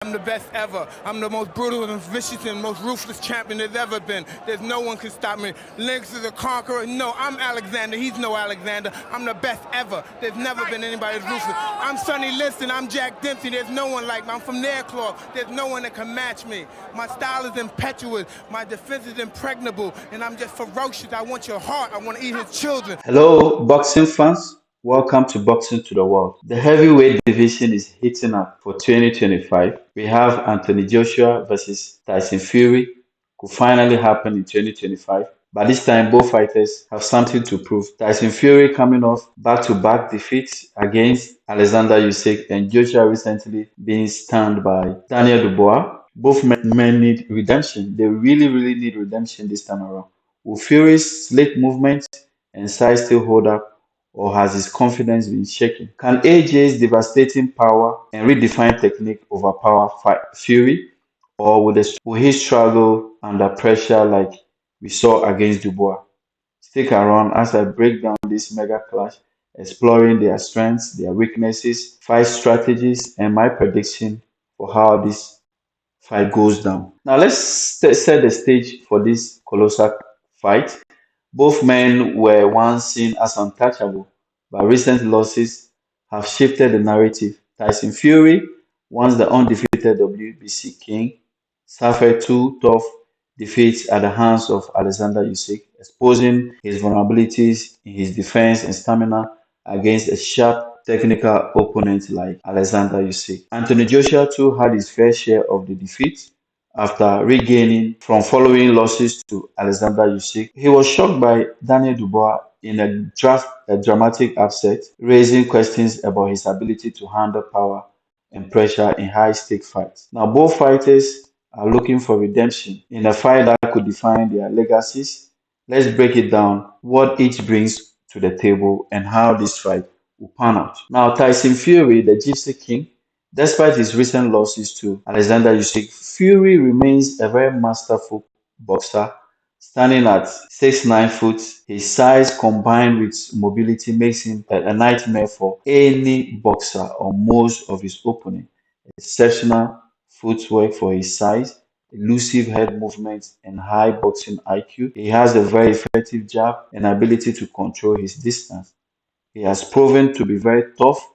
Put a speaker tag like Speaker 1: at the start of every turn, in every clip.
Speaker 1: I'm the best ever. I'm the most brutal and vicious and most ruthless champion there's ever been. There's no one can stop me. Lynx is a conqueror. No, I'm Alexander. He's no Alexander. I'm the best ever. There's never been anybody as ruthless. I'm Sonny Liston. I'm Jack Dempsey. There's no one like me. I'm from Nairclaw. There's no one that can match me. My style is impetuous. My defense is impregnable. And I'm just ferocious. I want your heart. I want to eat his children.
Speaker 2: Hello, boxing fans. Welcome to Boxing to the World. The heavyweight division is heating up for 2025. We have Anthony Joshua versus Tyson Fury, could finally happen in 2025. But this time, both fighters have something to prove. Tyson Fury coming off back-to-back defeats against Oleksandr Usyk, and Joshua recently being stunned by Daniel Dubois. Both men need redemption. They really need redemption this time around. Will Fury's slick movement and size still hold up, or has his confidence been shaken? Can AJ's devastating power and redefined technique overpower Fury, or will he struggle under pressure like we saw against Dubois? Stick around as I break down this mega clash, exploring their strengths, their weaknesses, fight strategies, and my prediction for how this fight goes down. Now let's set the stage for this colossal fight. Both men were once seen as untouchable, but recent losses have shifted the narrative. Tyson Fury, once the undefeated WBC king, suffered two tough defeats at the hands of Oleksandr Usyk, exposing his vulnerabilities in his defense and stamina against a sharp technical opponent like Oleksandr Usyk. Anthony Joshua too had his fair share of the defeats after regaining from following losses to Alexander Usyk. He was shocked by Daniel Dubois in a dramatic upset, raising questions about his ability to handle power and pressure in high-stake fights. Now, both fighters are looking for redemption in a fight that could define their legacies. Let's break it down, what each brings to the table and how this fight will pan out. Now, Tyson Fury, the Gypsy King, despite his recent losses to Alexander Usyk, Fury remains a very masterful boxer. Standing at 6'9". His size combined with mobility makes him a nightmare for any boxer or most of his opponents. Exceptional footwork for his size, elusive head movements, and high boxing IQ. He has a very effective jab and ability to control his distance. He has proven to be very tough,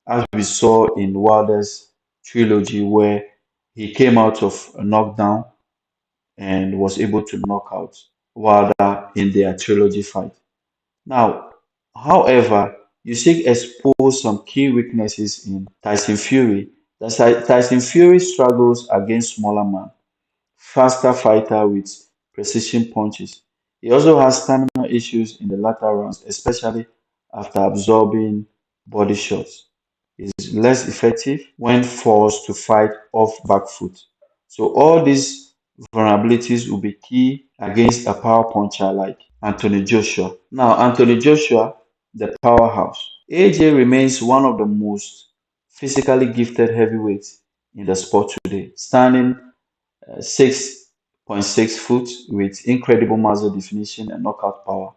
Speaker 2: as we saw in Wilder's trilogy, where he came out of a knockdown and was able to knock out Wilder in their trilogy fight. Now, however, Usyk exposed some key weaknesses in Tyson Fury. Tyson Fury struggles against smaller man, faster fighter with precision punches. He also has stamina issues in the latter rounds, especially after absorbing body shots. Is less effective when forced to fight off back foot. So all these vulnerabilities will be key against a power puncher like Anthony Joshua. Now, Anthony Joshua, the powerhouse. AJ remains one of the most physically gifted heavyweights in the sport today, standing 6.6 foot with incredible muscle definition and knockout power.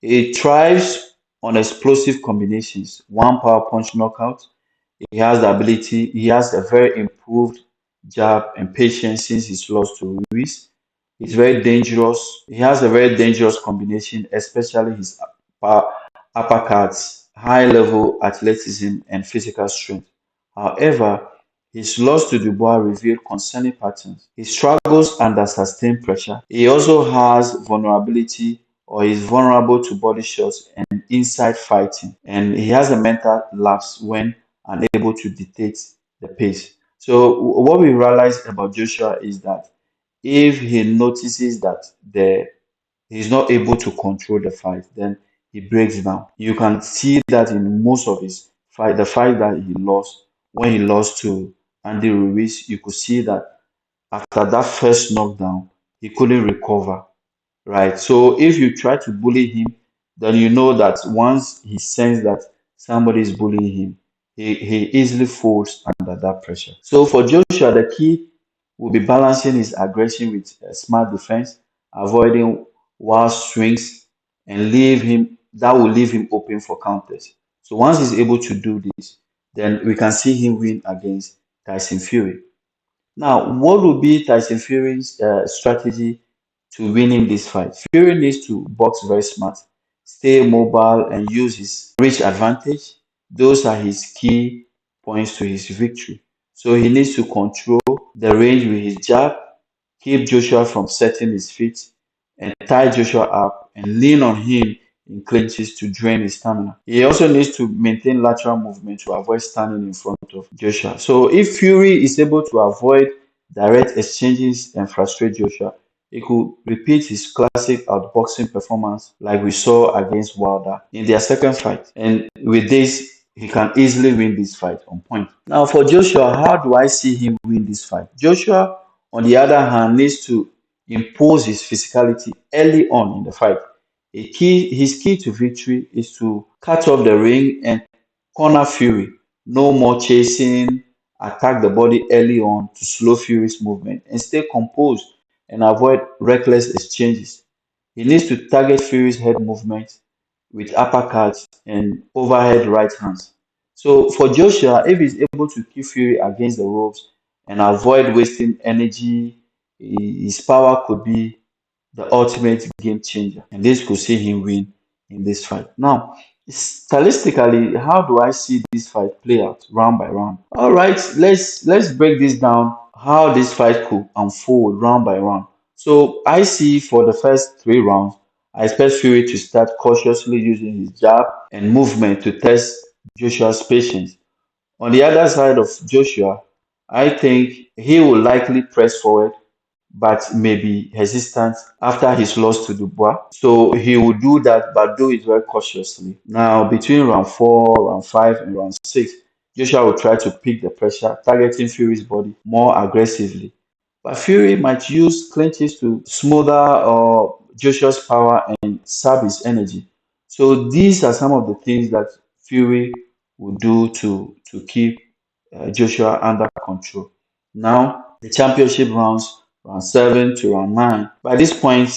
Speaker 2: He thrives on explosive combinations, one power punch knockout. He has a very improved jab and patience since his loss to Ruiz. He's very dangerous. He has a very dangerous combination, especially his uppercuts, high level athleticism, and physical strength. However, his loss to Dubois revealed concerning patterns. He struggles under sustained pressure. He also has vulnerability, or is vulnerable to body shots and inside fighting. And he has a mental lapse when unable to dictate the pace. So what we realize about Joshua is that if he notices that he's not able to control the fight, then he breaks down. You can see that in most of his fight, the fight that he lost, when he lost to Andy Ruiz, you could see that after that first knockdown, he couldn't recover, right? So if you try to bully him, then you know that once he senses that somebody is bullying him, he easily folds under that pressure. So for Joshua, the key will be balancing his aggression with smart defense, avoiding wild swings, and that will leave him open for counters. So once he's able to do this, then we can see him win against Tyson Fury. Now, what will be Tyson Fury's strategy to winning this fight? Fury needs to box very smart, stay mobile, and use his reach advantage. Those are his key points to his victory. So he needs to control the range with his jab, keep Joshua from setting his feet, and tie Joshua up and lean on him in clinches to drain his stamina. He also needs to maintain lateral movement to avoid standing in front of Joshua. So if Fury is able to avoid direct exchanges and frustrate Joshua, he could repeat his classic outboxing performance like we saw against Wilder in their second fight. And with this, he can easily win this fight on point. Now, for Joshua, how do I see him win this fight? Joshua, on the other hand, needs to impose his physicality early on in the fight. His key to victory is to cut off the ring and corner Fury. No more chasing, attack the body early on to slow Fury's movement and stay composed and avoid reckless exchanges. He needs to target Fury's head movement with uppercuts and overhead right hands. So for Joshua, if he's able to keep Fury against the ropes and avoid wasting energy, his power could be the ultimate game changer. And this could see him win in this fight. Now, stylistically, how do I see this fight play out round by round? All right, let's break this down. How this fight could unfold round by round. So I see for the first 3 rounds, I expect Fury to start cautiously using his jab and movement to test Joshua's patience. On the other side of Joshua, I think he will likely press forward but may be hesitant after his loss to Dubois. So he will do that, but do it very cautiously. Now, between round 4, round 5, and round 6, Joshua will try to pick the pressure, targeting Fury's body more aggressively. But Fury might use clinches to smother Joshua's power and sap his energy. So these are some of the things that Fury will do to keep Joshua under control. Now, the championship rounds, round 7 to round 9. By this point,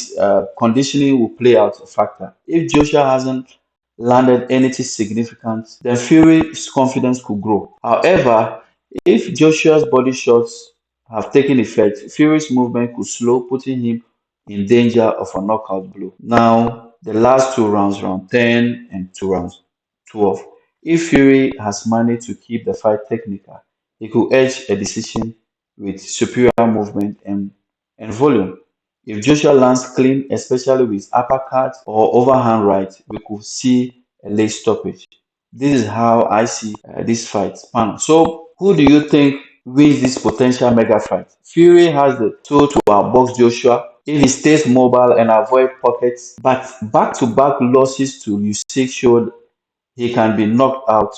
Speaker 2: conditioning will play out a factor. If Joshua hasn't landed anything significant, then Fury's confidence could grow. However, if Joshua's body shots have taken effect, Fury's movement could slow, putting him in danger of a knockout blow. Now, the last 2 rounds, round 10 and 2 rounds 12. If Fury has managed to keep the fight technical, he could edge a decision with superior movement and volume. If Joshua lands clean, especially with uppercut or overhand right, we could see a late stoppage. This is how I see this fight panel. So, who do you think wins this potential mega fight? Fury has the tool to outbox Joshua if he stays mobile and avoid pockets, but back-to-back losses to Usyk showed he can be knocked out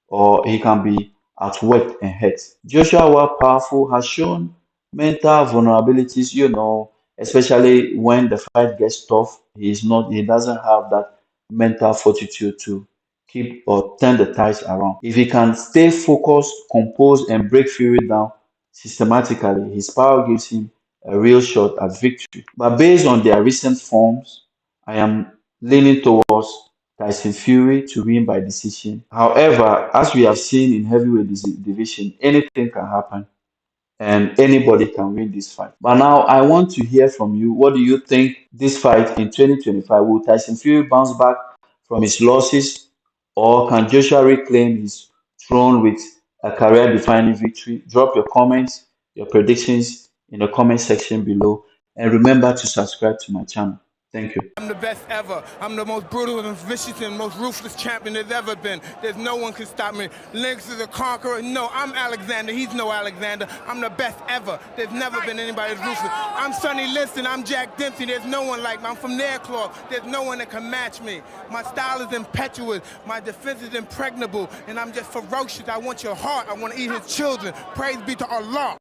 Speaker 2: or he can be outworked and hurt. Joshua, while powerful, has shown mental vulnerabilities, especially when the fight gets tough. He doesn't have that mental fortitude to keep or turn the tides around. If he can stay focused, composed, and break Fury down systematically, his power gives him a real shot at victory. But based on their recent forms, I am leaning towards Tyson Fury to win by decision. However, as we have seen in heavyweight division, anything can happen and anybody can win this fight. But now I want to hear from you. What do you think this fight in 2025? Will Tyson Fury bounce back from his losses or can Joshua reclaim his throne with a career defining victory? Drop your comments, your predictions in the comment section below and remember to subscribe to my channel. Thank you.
Speaker 1: I'm the best ever. I'm the most brutal and vicious and most ruthless champion there's ever been. There's no one can stop me. Lynx is a conqueror. No, I'm Alexander. He's no Alexander. I'm the best ever. There's never been anybody as ruthless. I'm Sonny Liston. I'm Jack Dempsey. There's no one like me. I'm from Nairclaw. There's no one that can match me. My style is impetuous. My defense is impregnable. And I'm just ferocious. I want your heart. I want to eat his children. Praise be to Allah.